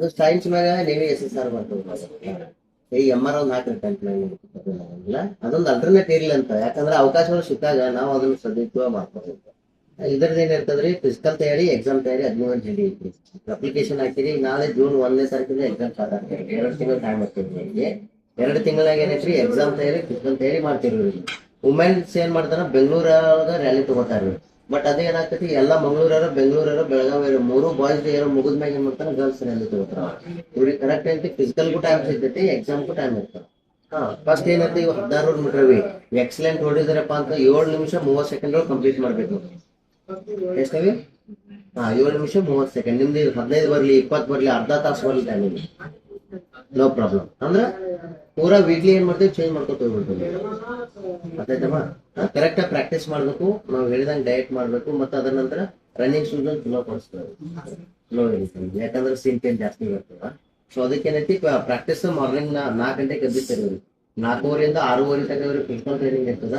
ಅದು ಸೈನ್ಸ್ ಮ್ಯಾಗ ನೀವೇ SSR ಮಾಡ್ಕೊಂಡು ಈ MR ಒಂದು ಹಾಕ್ರಿ 10th ಮ್ಯಾಗ ಅದೊಂದು ಅಲ್ಟರ್ನೇಟ್ ಇರ್ಲಿ ಅಂತ. ಯಾಕಂದ್ರೆ ಅವಕಾಶಗಳು ಸಿಕ್ಕಾಗ ನಾವು ಅದನ್ನ ಸದುಪಯೋಗ ಮಾಡ್ಕೋಬೇಕು. ಇದ್ರದ್ದು ಏನಿರ್ತದ್ರಿ, ಫಿಸಿಕಲ್ ತಯಾರಿ, ಎಕ್ಸಾಮ್ ತಯಾರಿ 13 ಜಿಡಿ ಐತಿ. ಅಪ್ಲಿಕೇಶನ್ ಹಾಕಿರಿ, ನಾಳೆ ಜೂನ್ 1ನೇ ತಾರೀಕಿಂದ ಎಕ್ಸಾಮ್ ಸ್ಟಾರ್ಟ್ ಆಗ್ತದೆ. 2 ತಿಂಗಳು ಟೈಮ್ ಆಗ್ತದೆ. 2 ತಿಂಗಳಾಗ ಏನೈತ್ರಿ, ಎಕ್ಸಾಮ್ ತಯಾರಿ, ಫಿಸಿಕಲ್ ತಯಾರಿ ಮಾಡ್ತಿರ್ರಿ. ವುಮೆನ್ಸ್ ಏನ್ ಮಾಡ್ತಾರ, ಬೆಂಗಳೂರಾಗ ರ್ಯಾಲಿ ತಗೋತಾರ್ರಿ. ಬಟ್ ಅದೇ ಏನಾಗ್ತೈತಿ, ಎಲ್ಲ ಮಂಗಳೂರ, ಬೆಂಗಳೂರ, ಬೆಳಗಾವಿ 3 ಬಾಯ್ಸ್ ಏನೋ ಮುಗಿದ್ಮ್ಯಾಗ ಏನ್ ಮಾಡ್ತಾರ, ಗರ್ಲ್ಸ್ ರ್ಯಾಲಿ ತಗೋತಾರ. ಇವ್ರಿಗೆ ಕರೆಕ್ಟ್ ಐತಿ, ಫಿಸಿಕಲ್ಗೂ ಟೈಮ್ ಸಿಗ್ತೈತಿ, ಎಕ್ಸಾಮ್ಗೂ ಟೈಮ್ ಇರ್ತಾರ. ಫಸ್ಟ್ ಏನೈತಿ, 1600 ಮೀಟರ್ ಎಕ್ಸಲೆಂಟ್ ಹೊಡಿದ್ರಪ್ಪ ಅಂತ 7 ನಿಮಿಷ 30 ಸೆಕೆಂಡ್ ಕಂಪ್ಲೀಟ್ ಮಾಡ್ಬೇಕು. ಎಷ್ಟವಿ? 7 ನಿಮಿಷ 30 ಸೆಕೆಂಡ್. ನಿಮ್ದು 15 ಬರ್ಲಿ, 20 ಬರ್ಲಿ, ಅರ್ಧ ತಾಸು ಬರ್ಲಿ ಟೈಮಿಂಗ್, ನೋ ಪ್ರಾಬ್ಲಮ್. ಅಂದ್ರೆ ಪೂರಾ ವೀಕ್ಲಿ ಏನ್ ಮಾಡ್ತೀವಿ, ಚೇಂಜ್ ಮಾಡ್ಕೊತ ಹೋಗ್ಬಿಡ್ತೀವಿ. ಅದಾಯ್ತಮ್ಮ, ಕರೆಕ್ಟ್ ಆಗಿ ಪ್ರಾಕ್ಟೀಸ್ ಮಾಡ್ಬೇಕು. ನಾವು ಹೇಳಿದಂಗೆ ಡಯಟ್ ಮಾಡ್ಬೇಕು. ಮತ್ತೆ ಅದರ ನಂತರ ರನ್ನಿಂಗ್ ಶೂಸ್ ಚಲೋ ಕೊಡಿಸ್ತೀವಿ, ಚಲೋ ಹಿಡಿತೀವಿ. ಯಾಕಂದ್ರೆ ಸೀನ್ ಪೇನ್ ಜಾಸ್ತಿ ಬರ್ತದ. ಸೊ ಅದಕ್ಕೇನೈತಿ, ಪ್ರಾಕ್ಟೀಸ್ ಮಾರ್ನಿಂಗ್ 4 ಗಂಟೆಗೆ ಎದ್ದಿರ್ತೀವಿ. 4:30 6:30 ತನಕ ಇವ್ರಿಗೆ ಫಿಸಿಕಲ್ ಟ್ರೈನಿಂಗ್ ಇರ್ತದ.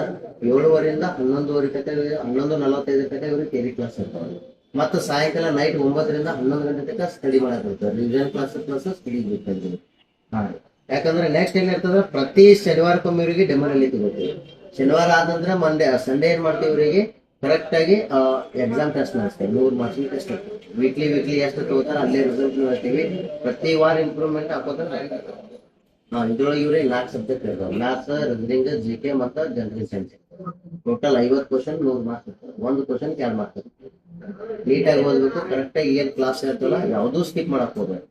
7:00 11:00 ತನಕ, 11:45 ತನಕ ಇವ್ರಿಗೆ ಥಿಯರಿ ಕ್ಲಾಸ್ ಇರ್ತಾವೆ. ಮತ್ತೆ ಸಾಯಂಕಾಲ ನೈಟ್ 9 ರಿಂದ 11 ಗಂಟೆ ತನಕ ಸ್ಟಡಿ ಮಾಡಕ್ ಇರ್ತದೆ. ರಿವಿಷನ್ ಕ್ಲಾಸ್ ಪ್ಲಸ್ ಸ್ಟಡಿ ಇರ್ತದೆ. ಯಾಕಂದ್ರೆ ನೆಕ್ಸ್ಟ್ ಏನಿರ್ತದ, ಪ್ರತಿ ಶನಿವಾರಕ್ಕೊಮ್ಮೆ ಇವರಿಗೆ ಡೆಮೋ ರ್ಯಾಲಿ ತಗೋತೀವಿ. ಶನಿವಾರ ಆದಂದ್ರೆ ಸಂಡೇ ಏನ್ ಮಾಡ್ತೀವಿ, ಇವರಿಗೆ ಕರೆಕ್ಟ್ ಆಗಿ ಎಕ್ಸಾಮ್ ಟೆಸ್ಟ್ ನಡೆಸ್ತೇವೆ. 100 ಮಾರ್ಕ್ಸ್ ಟೆಸ್ಟ್ ವೀಕ್ಲಿ ಎಷ್ಟು ತಗೋತಾರ ಅಲ್ಲೇ ರಿಸಲ್ಟ್ ನೋಡ್ತೀವಿ. ಪ್ರತಿ ವಾರ ಇಂಪ್ರೂವ್ಮೆಂಟ್ ಹಾಕೋತಾರೆ. ಇದ್ರೊಳಗೆ ಇವ್ರೆ 4 ಸಬ್ಜೆಕ್ಟ್ ಇರ್ತಾವೆ. ಮ್ಯಾಥ್ಸ್, ರೀಸನಿಂಗ್, GK ಮತ್ತು general science. Total 50 question, 100 marks ಇರ್ತದೆ. ಒಂದು ಕ್ವಶನ್ 2 ಮಾರ್ಕ್ಸ್ ಇರ್ತದೆ. ನೀಟಾಗಿ ಓದ್ಬೇಕು. ಕರೆಕ್ಟ್ ಆಗಿ ಏನ್ ಕ್ಲಾಸ್ ಇರ್ತಲ್ಲ ಯಾವುದೂ ಸ್ಕಿಪ್ ಮಾಡಕ್ ಹೋಗ್ಬೇಕು.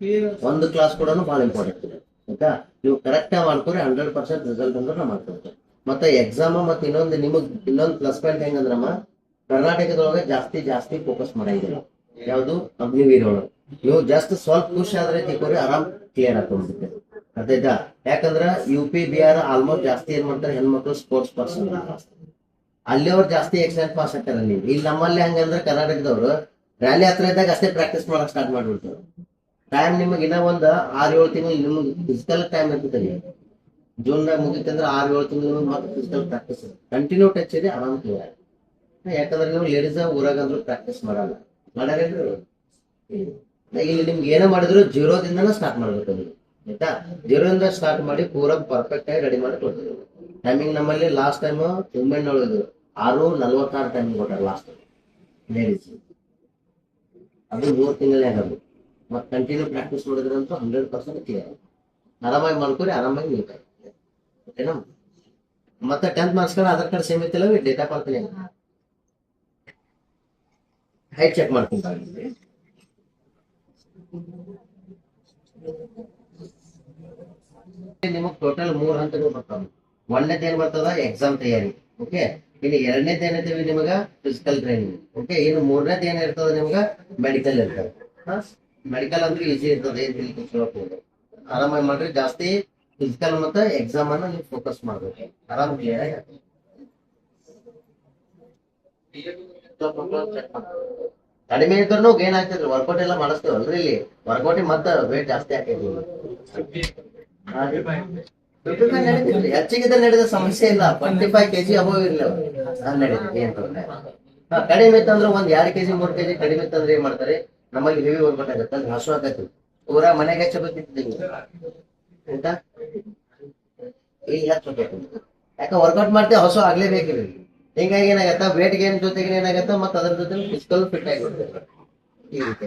ಒಂದು ಕ್ಲಾಸ್ ಕೂಡ ಬಹಳ ಇಂಪಾರ್ಟೆಂಟ್ ಇದೆ. ಆಯ್ತಾ, ನೀವು ಕರೆಕ್ಟ್ ಆಗಿ ಮಾಡ್ಕೊರಿ, 100% ರಿಸಲ್ಟ್ ಅಂದ್ರೆ ನಾವು ಮಾಡ್ಕೊಡ್ತೇವೆ. ಮತ್ತೆ ಎಕ್ಸಾಮ್ ಮತ್ತೆ ಇನ್ನೊಂದು ಪ್ಲಸ್ ಪಾಯಿಂಟ್ ಹೆಂಗಂದ್ರಮ್ಮ, ಕರ್ನಾಟಕದೊಳಗೆ ಜಾಸ್ತಿ ಫೋಕಸ್ ಮಾಡಿಲ್ಲ. ಯಾವುದು, ಅಗ್ನಿವೀರ್ ಒಳಗೆ ನೀವು ಜಸ್ಟ್ ಸ್ವಲ್ಪ ಖುಷಿ ಆದ್ರೆ ತಿಳ್ಕೊರಿ, ಆರಾಮ್ ಕ್ಲಿಯರ್ ಹಾಕೊಂಡ್ಬಿಡುತ್ತೆ. ಅದಾಯ್ತಾ. ಯಾಕಂದ್ರ UP BR ಆಲ್ಮೋಸ್ಟ್ ಜಾಸ್ತಿ ಏನ್ ಮಾಡ್ತಾರೆ, ಹೆಣ್ಮಕ್ಳು ಸ್ಪೋರ್ಟ್ಸ್ ಪರ್ಸನ್. ಅಲ್ಲಿ ಅವ್ರು ಜಾಸ್ತಿ ಎಕ್ಸಲೆಂಟ್ ಪಾಸ್ ಆಗ್ತಾರೆ. ನೀವು ಇಲ್ಲಿ ನಮ್ಮಲ್ಲಿ ಹಂಗಂದ್ರೆ ಕರ್ನಾಟಕದವ್ರು ರ್ಯಾಲಿ ಹತ್ರ ಇದ್ದಾಗ ಅಷ್ಟೇ ಪ್ರಾಕ್ಟೀಸ್ ಮಾಡಕ್ ಸ್ಟಾರ್ಟ್ ಮಾಡ್ಬಿಡ್ತಾರೆ. ಟೈಮ್ ನಿಮಗೆ ಇನ್ನೂ ಒಂದು 6-7 ತಿಂಗಳು ನಿಮ್ಗೆ ಫಿಸಿಕಲ್ ಟೈಮ್ ಇರ್ತದೆ. ಜೂನ್ದಾಗ ಮುಗಿತಂದ್ರೆ 6-7 ತಿಂಗಳು ಮತ್ತೆ ಫಿಸಿಕಲ್ ಪ್ರಾಕ್ಟೀಸ್ ಕಂಟಿನ್ಯೂ ಟಚ್ ಇದೆ, ಆರಾಮ್ ಕ್ಲಿಯರ್. ಯಾಕಂದ್ರೆ ನೀವು ಲೇಡೀಸ್ ಊರಾಗಂದ್ರು ಪ್ರಾಕ್ಟೀಸ್ ಮಾಡಲ್ಲ. ಮಾಡಾರೇನ್ರಿ? ಇಲ್ಲಿ ನಿಮ್ಗೆ ಏನೋ ಮಾಡಿದ್ರು 0 ಸ್ಟಾರ್ಟ್ ಮಾಡ್ಬೇಕು. ಆಯ್ತಾ, 0 ಸ್ಟಾರ್ಟ್ ಮಾಡಿ ಪೂರಾ ಪರ್ಫೆಕ್ಟ್ ಆಗಿ ರೆಡಿ ಮಾಡಿ ಕೊಡ್ತೀವಿ. ಟೈಮಿಂಗ್ ನಮ್ಮಲ್ಲಿ ಲಾಸ್ಟ್ ಟೈಮ್ ವುಮೆನ್ ಒಳಗೆ 6:46 ಟೈಮಿಂಗ್ ಕೊಟ್ಟಾರೆ ಲಾಸ್ಟ್ ಲೇಡೀಸ್. ಅದು 3 ತಿಂಗಳೇ ಆಗೋದು. ಮತ್ತೆ ಕಂಟಿನ್ಯೂ ಪ್ರಾಕ್ಟೀಸ್ ಮಾಡಿದ್ರಂತೂ 100% ಕ್ಲಿಯರ್. ಆರಾಮಾಗಿ ಮಾಡ್ಕೊರಿ, ಆರಾಮಾಗಿ ನೀಟಾಗಿ. ಓಕೆನಾ? ಮತ್ತೆ 10th marks Aadhaar card same ಇತ್ತಿಲ್ಲ, ಡೇಟಾ ಬರ್ತೀನಿ. ಹೈಟ್ ಚೆಕ್ ಮಾಡ್ತೀನಿ. ನಿಮಗೆ ಟೋಟಲ್ 3 ಹಂತಗಳು ಬರ್ತಾವೆ. 1ನೇದು ಏನ್ ಬರ್ತದ, ಎಕ್ಸಾಮ್ ತಯಾರಿ. ಓಕೆ, ಇನ್ನು 2ನೇದು ಏನೈತಿವಿ ನಿಮಗ ಫಿಸಿಕಲ್ ಟ್ರೈನಿಂಗ್. ಓಕೆ, ಇನ್ನು 3ನೇದು ಏನಿರ್ತದ ನಿಮ್ಗ ಮೆಡಿಕಲ್ ಇರ್ತದೆ. ಮೆಡಿಕಲ್ ಅಂದ್ರೆ ಈಸಿ ಇರ್ತದೆ, ಏನ್ ತಿಳ್ಕೊಳ್ಬಹುದು. ಆರಾಮಾಗಿ ಮಾಡ್ರಿ. ಜಾಸ್ತಿ ಫಿಸಿಕಲ್ ಮತ್ತೆ ಎಕ್ಸಾಮ್ ಅನ್ನ ನೀವು ಫೋಕಸ್ ಮಾಡ್ಬೇಕು. ಆರಾಮ್ ಕ್ಲಿಯರ್ ಆಗಿ ಕಡಿಮೆ ಇದ್ರು ಗೇನ್ ಆಗ್ತಿದ್ರು. ವರ್ಕೌಟ್ ಎಲ್ಲ ಮಾಡಿಸ್ತೇವಲ್ರಿ ಇಲ್ಲಿ. ವರ್ಕೌಟ್ ಮತ್ತೆ ವೇಟ್ ಜಾಸ್ತಿ ಆಗ್ತೈತಿ. ಹೆಚ್ಚಿಗಿದ್ರೆ ನಡೆದ ಸಮಸ್ಯೆ ಇಲ್ಲ. 45 kg ಅಬೋವ್ ಇರ್ಲಿ ನಡೀತದೆ, ಏನ್ ತೊಂದ್ರೆ. ಕಡಿಮೆ ಇತ್ತಂದ್ರೆ 1-2 kg 3 kg ಕಡಿಮೆ ಇತ್ತಂದ್ರೆ ಏನ್ ಮಾಡ್ತಾರೆ, ನಮ್ಮಲ್ಲಿ ಹೆವಿ ವರ್ಕೌಟ್ ಆಗುತ್ತೆ. ಅಂದ್ರೆ ಹಸು ಆಗತ್ತೆ. ಪೂರಾ ಮನೆಗೆ ಹಚ್ಚಬೇಕಿತ್ತು ಆಯ್ತಾ. ಈಗ ಹಚ್ಚಬೇಕು, ಯಾಕೆ ವರ್ಕೌಟ್ ಮಾಡ್ತೇವೆ, ಹಸು ಆಗ್ಲೇಬೇಕಿರಿ. ಹಿಂಗಾಗಿ ಏನಾಗತ್ತ, ವೇಟ್ ಗೇನ್ ಜೊತೆಗೆ ಏನಾಗತ್ತ, ಮತ್ತೆ ಅದ್ರ ಜೊತೆ ಫಿಸಿಕಲ್ ಫಿಟ್ ಆಗಿರ್ತದೆ. ಈ ರೀತಿ